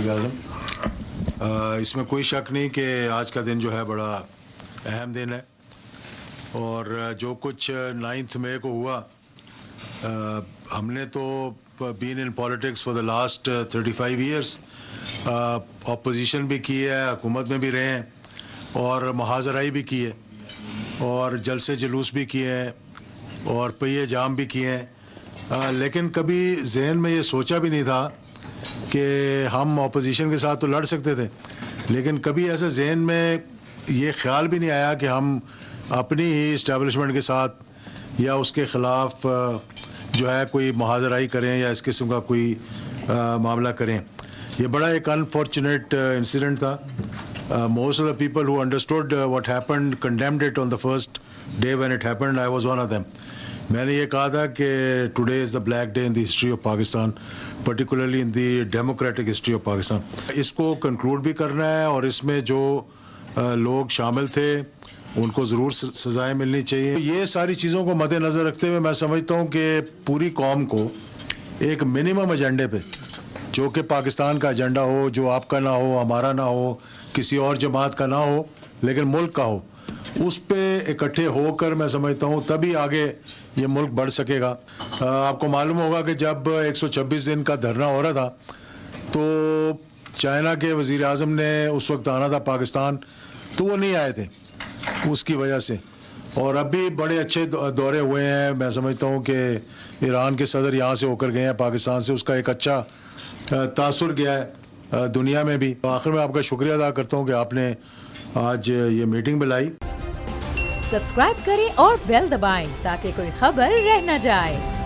वज़ीर-ए-आज़म। इसमें कोई शक नहीं कि आज का दिन जो है बड़ा अहम दिन है और जो कुछ 9 मई को हुआ, हमने तो been in politics for the last 35 years, opposition भी की है, हुकूमत में भी रहे हैं और मुहाज़राई भी की है और जलसे जुलूस भी किए हैं और पहिए जाम भी किए हैं, लेकिन कभी जहन में ये सोचा भी नहीं था कि हम अपोजिशन के साथ तो लड़ सकते थे, लेकिन कभी ऐसा जहन में ये ख्याल भी नहीं आया कि हम अपनी ही इस्टेब्लिशमेंट के साथ या उसके ख़िलाफ़ जो है कोई मुहाज़राई करें या इस किस्म का कोई मामला करें। ये बड़ा एक अनफॉर्चुनेट इंसिडेंट था। Most of the people who understood what happened condemned it on the first day when it happened. I was one of them. मैंने ये कहा था कि today is the black day in the history of Pakistan, particularly in the democratic history of Pakistan. इसको conclude भी करना है और इसमें जो लोग शामिल थे उनको ज़रूर सज़ाएं मिलनी चाहिए। ये सारी चीज़ों को मद्देनज़र रखते हुए मैं समझता हूँ कि पूरी कौम को एक मिनिमम एजेंडे पे, जो कि पाकिस्तान का एजेंडा हो, जो आपका ना हो, हमारा ना हो, किसी और जमात का ना हो, लेकिन मुल्क का हो, उस पे इकट्ठे होकर मैं समझता हूँ तभी आगे ये मुल्क बढ़ सकेगा। आपको मालूम होगा कि जब 126 दिन का धरना हो रहा था तो चाइना के वज़ीर-ए-आज़म ने उस वक्त आना था पाकिस्तान, तो वो नहीं आए थे उसकी वजह से। और अभी बड़े अच्छे दौरे हुए हैं। मैं समझता हूँ कि ईरान के सदर यहाँ से होकर गए हैं पाकिस्तान से, उसका एक अच्छा तासुर गया है दुनिया में भी। आखिर में आपका शुक्रिया अदा करता हूँ कि आपने आज ये मीटिंग बुलाई। सब्सक्राइब करें और बेल दबाएं ताकि कोई खबर रह न जाए।